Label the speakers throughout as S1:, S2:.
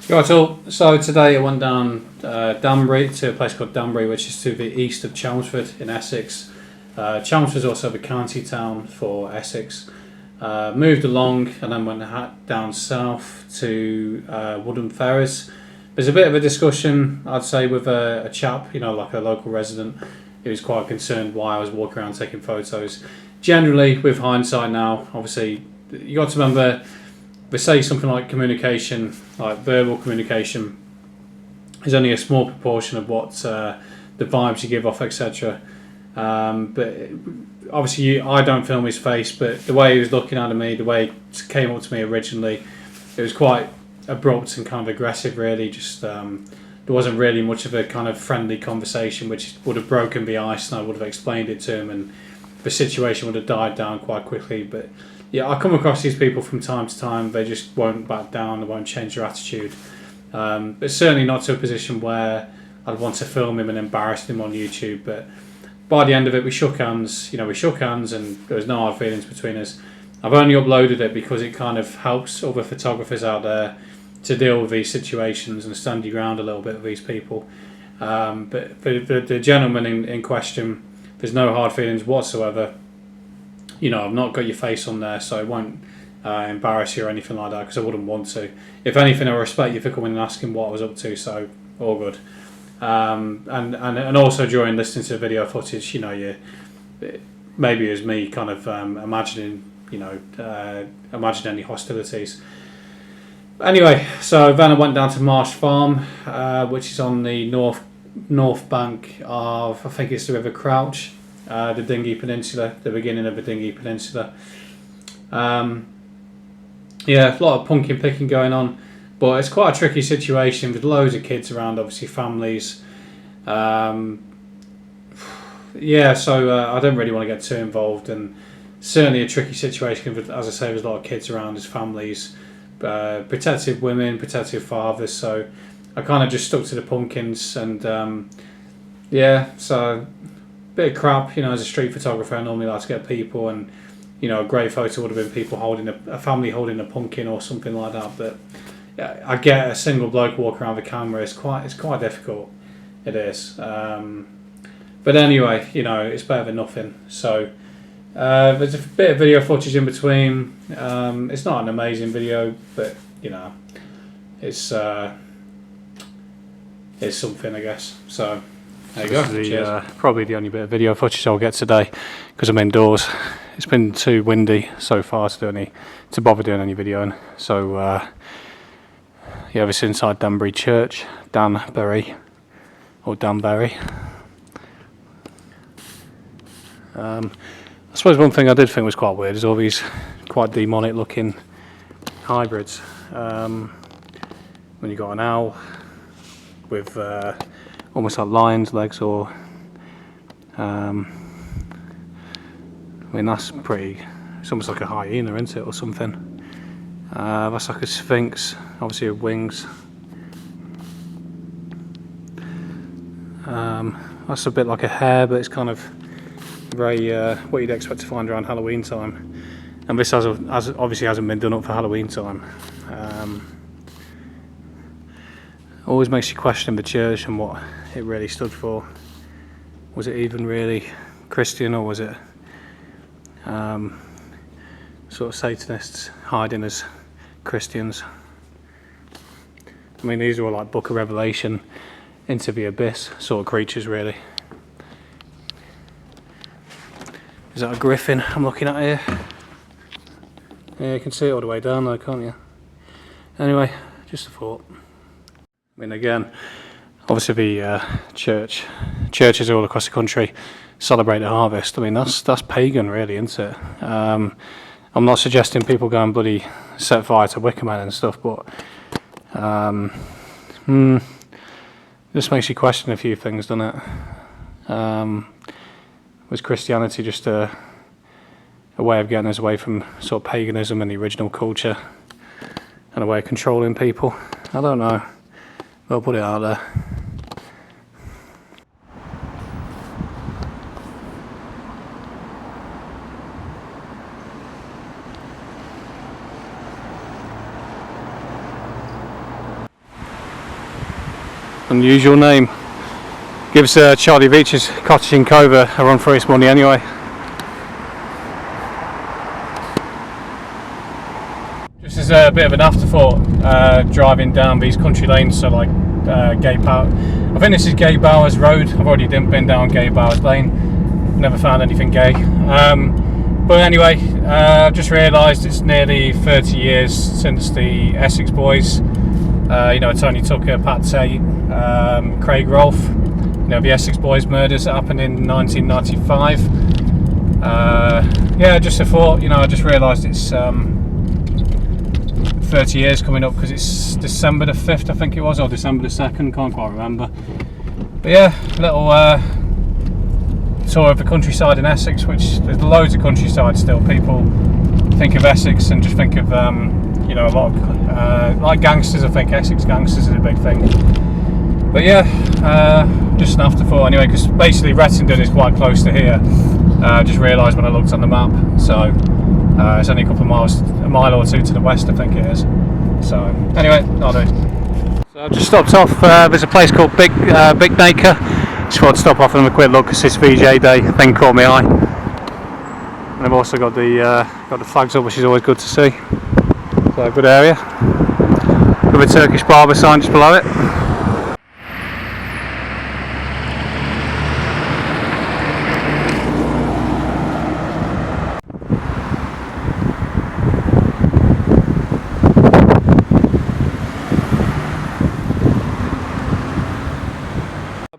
S1: Right, so today I went down Danbury to a place called Danbury, which is to the east of Chelmsford in Essex. Chelmsford is also the county town for Essex. Moved along and then went down south to Woodham Ferrers. There's a bit of a discussion, I'd say, with a chap, like a local resident, who was quite concerned why I was walking around taking photos. Generally, with hindsight now, obviously, you got to remember, they say something like communication, like verbal communication, is only a small proportion of what the vibes you give off, etc. But obviously, I don't film his face, but the way he was looking at me, the way it came up to me originally, it was quite abrupt and kind of aggressive, really. Just there wasn't really much of a kind of friendly conversation, which would have broken the ice, and I would have explained it to him, and the situation would have died down quite quickly. But yeah, I come across these people from time to time. They just won't back down. They won't change their attitude. But certainly not to a position where I'd want to film him and embarrass him on YouTube. But by the end of it, we shook hands. We shook hands, and there was no hard feelings between us. I've only uploaded it because it kind of helps other photographers out there to deal with these situations and stand your ground a little bit with these people. But for the gentleman in question, there's no hard feelings whatsoever. I've not got your face on there, so I won't embarrass you or anything like that, because I wouldn't want to. If anything, I respect you for coming and asking what I was up to, so all good. And also during listening to the video footage, maybe it was me kind of imagining any hostilities. Anyway, so then I went down to Marsh Farm, which is on the north bank of, I think it's the River Crouch. The Dingy Peninsula, the beginning of the Dingy Peninsula. A lot of pumpkin picking going on, but it's quite a tricky situation with loads of kids around, obviously families. So I don't really want to get too involved, and certainly a tricky situation with, as I say, there's a lot of kids around, there's families, protective women, protective fathers, so I kind of just stuck to the pumpkins, and so bit of crap, as a street photographer, I normally like to get people, and a great photo would have been people holding a family holding a pumpkin or something like that. But I get a single bloke walking around the camera. It's quite difficult. It is. But anyway, it's better than nothing. So there's a bit of video footage in between. It's not an amazing video, but it's something, I guess. So. There you go. This is probably the only bit of video footage I'll get today, because I'm indoors. It's been too windy so far to bother doing any videoing. So this is inside Danbury Church, Danbury. I suppose one thing I did think was quite weird is all these quite demonic looking hybrids. When you got an owl with almost like lion's legs, or that's pretty. It's almost like a hyena, isn't it, or something? That's like a sphinx, obviously with wings. That's a bit like a hare, but it's kind of very what you'd expect to find around Halloween time. And this obviously hasn't been done up for Halloween time. Always makes you question the church and what it really stood for. Was it even really Christian, or was it sort of Satanists hiding as Christians? I mean, these are all like Book of Revelation, into the abyss sort of creatures, really. Is that a griffin I'm looking at here? Yeah, you can see it all the way down there, can't you? Anyway, just a thought. I mean, again, obviously the churches all across the country celebrate the harvest. I mean, that's pagan, really, isn't it? I'm not suggesting people go and bloody set fire to Wicker Man and stuff, but this makes you question a few things, doesn't it? Was Christianity just a way of getting us away from sort of paganism and the original culture, and a way of controlling people? I don't know. I'll put it out there. Unusual name. Gives Charlie Beach's cottage in Cove a run for his money anyway. Just as a bit of an afterthought, driving down these country lanes, so like Gay Power. I think this is Gay Bowers Road. I've already been down Gay Bowers Lane. Never found anything gay. But anyway, I've just realised it's nearly 30 years since the Essex boys, Tony Tucker, Pat Tate, Craig Rolfe, the Essex boys murders that happened in 1995. Just a thought, I just realised it's 30 years coming up because it's December the 5th, I think it was, or December the 2nd, can't quite remember. But yeah, little tour of the countryside in Essex, which there's loads of countryside still. People think of Essex and just think of a lot of like gangsters. I think Essex gangsters is a big thing. But yeah, just an afterthought anyway, because basically Rettendon is quite close to here. I just realised when I looked on the map, so it's only a couple of miles, a mile or two to the west, I think it is. So anyway, I'll do. So I've just stopped off. There's a place called Big Naker. Just thought I'd stop off and have a quick look because this VJ Day thing caught my eye. And I've also got the flags up, which is always good to see. So a good area. With a Turkish barber sign just below it.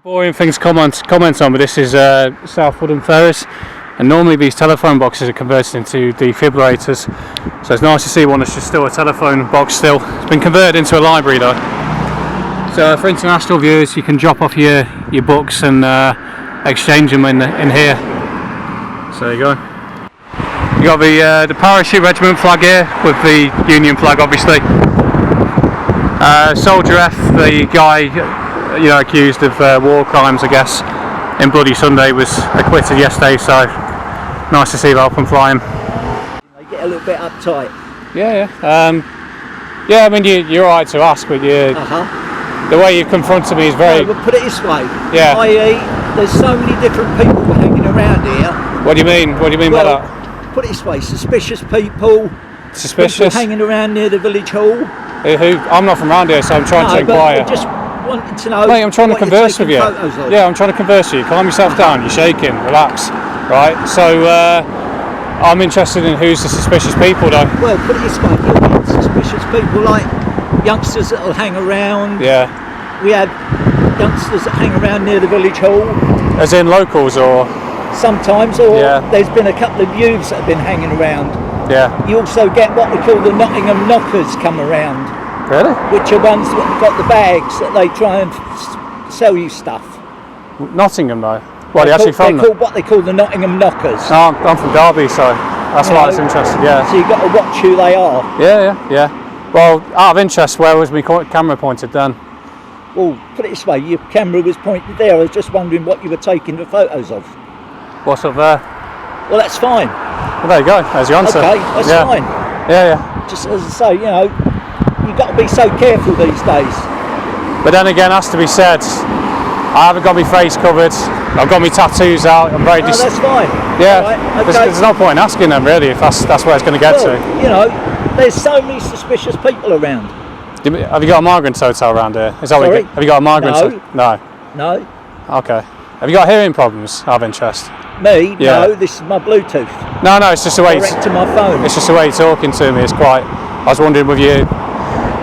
S1: Boring things to comment on, but this is South Woodham Ferries, and normally these telephone boxes are converted into defibrillators, so it's nice to see one that's just still a telephone box still. It's been converted into a library though. So for international viewers, you can drop off your books and exchange them in here. So there you go. You got the parachute regiment flag here with the Union flag, obviously. Soldier F, the guy accused of war crimes, I guess, in Bloody Sunday, was acquitted yesterday, so nice to see that up and flying.
S2: They get a little bit uptight.
S1: Yeah. I mean, you're alright to ask, but the way you confronted me is very...
S2: No, but put it this way,
S1: yeah.
S2: i.e. there's so many different people hanging around here.
S1: What do you mean? What do you mean by that?
S2: Put it this way, suspicious people.
S1: Suspicious?
S2: People hanging around near the village hall.
S1: Who? I'm not from around here, so I'm trying to inquire.
S2: Just wanted to know.
S1: Mate, I'm trying to converse with you. Yeah, I'm trying to converse with you. Calm yourself down. You're shaking. Relax. Right. So I'm interested in who's the suspicious people, though.
S2: Well, put it this way: you'll get suspicious people like youngsters that'll hang around.
S1: Yeah.
S2: We have youngsters that hang around near the village hall.
S1: As in locals, or?
S2: Sometimes, or there's been a couple of youths that have been hanging around.
S1: Yeah.
S2: You also get what we call the Nottingham knockers come around.
S1: Really?
S2: Which are ones that have got the bags that they try and sell you stuff.
S1: Nottingham though? Well, they're actually from
S2: what they call the Nottingham knockers.
S1: No, I'm from Derby, so that's why it's interesting, yeah.
S2: So you've got to watch who they are.
S1: Yeah. Well, out of interest, where was my camera pointed then?
S2: Well, put it this way, your camera was pointed there. I was just wondering what you were taking the photos of.
S1: What's up there?
S2: Well, that's fine.
S1: Well, there you go. There's your answer.
S2: Okay, that's fine.
S1: Yeah.
S2: Just as I say, you've got to be so careful these days.
S1: But then again, has to be said, I haven't got my face covered. I've got my tattoos out. I'm very.
S2: That's fine.
S1: Yeah.
S2: Right, okay.
S1: There's no point in asking them really if that's where it's going to get to.
S2: There's so many suspicious people around.
S1: Have you got a migrant hotel around here? Is that
S2: Sorry?
S1: Have you got a migrant?
S2: No.
S1: Okay. Have you got hearing problems? Out of interest.
S2: Me?
S1: Yeah.
S2: No. This is my Bluetooth.
S1: No. It's just the way.
S2: Direct to my phone.
S1: It's just the way you're talking to me. It's quite. I was wondering with you.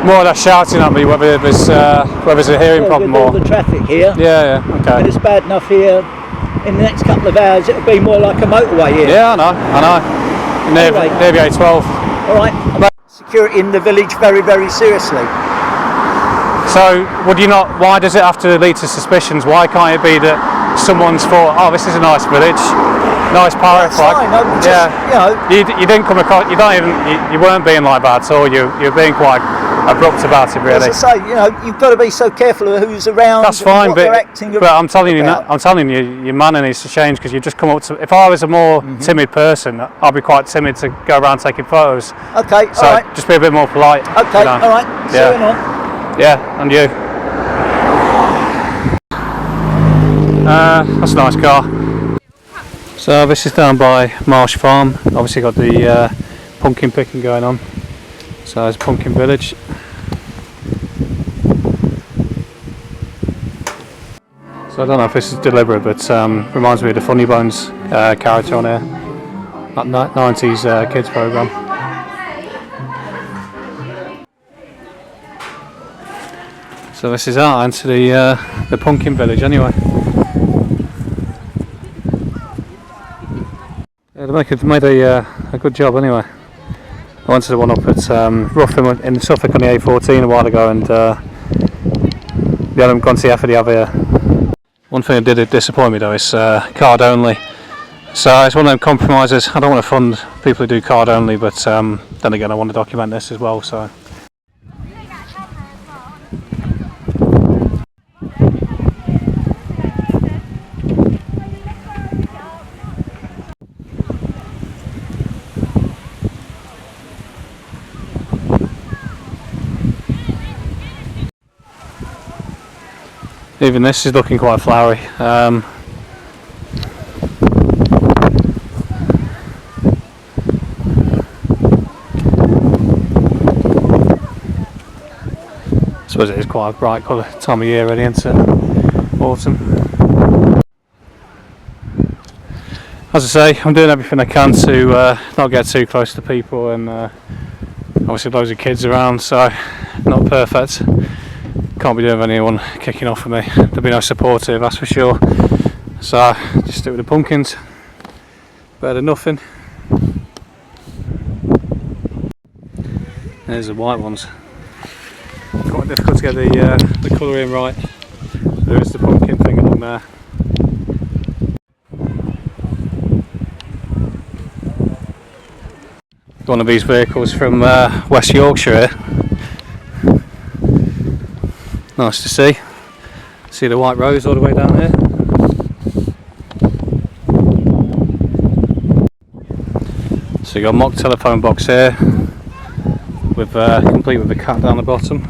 S1: More or less shouting at me whether there's a hearing problem
S2: with all
S1: or
S2: the traffic here.
S1: Yeah, okay.
S2: But it's bad enough here. In the next couple of hours, it'll be more like a motorway here.
S1: Yeah, I know. Near the A12.
S2: All right. Security in the village very, very seriously.
S1: So, would you not? Why does it have to lead to suspicions? Why can't it be that someone's thought, oh, this is a nice village, nice pirate flag?
S2: Fine,
S1: you didn't come across. You weren't being like that at all. You're being quite abrupt about it, really.
S2: As I say, you've got to be so careful of who's around.
S1: That's fine, but I'm telling
S2: you,
S1: your manner needs to change because you just come up to. If I was a more timid person, I'd be quite timid to go around taking photos.
S2: Okay,
S1: so
S2: all right.
S1: just be a bit more polite.
S2: Okay, all right. See you on.
S1: Yeah, and you. That's a nice car. So this is down by Marsh Farm. Obviously got the pumpkin picking going on. So there's Pumpkin Village. So I don't know if this is deliberate, but reminds me of the Funny Bones character on here. That 90s kids program. So this is our end to the Pumpkin Village anyway. Yeah, they made a good job anyway. I went to the one up at Ruffin in Suffolk on the A14 a while ago, and we haven't gone to the FD over here. One thing that did disappoint me though is card only. So it's one of them compromises. I don't want to fund people who do card only, but then again I want to document this as well. So. Even this is looking quite flowery. I suppose it is quite a bright colour time of year ready into autumn. As I say, I'm doing everything I can to not get too close to people, and obviously loads of kids around, so not perfect. Can't be doing with anyone kicking off with me. There'll be no supportive, that's for sure. So just stick with the pumpkins. Better than nothing. There's the white ones. Quite difficult to get the colour in right. There is the pumpkin thing along there. One of these vehicles from West Yorkshire here. Nice to see. See the white rose all the way down here. So you got a mock telephone box here, with complete with the cat down the bottom.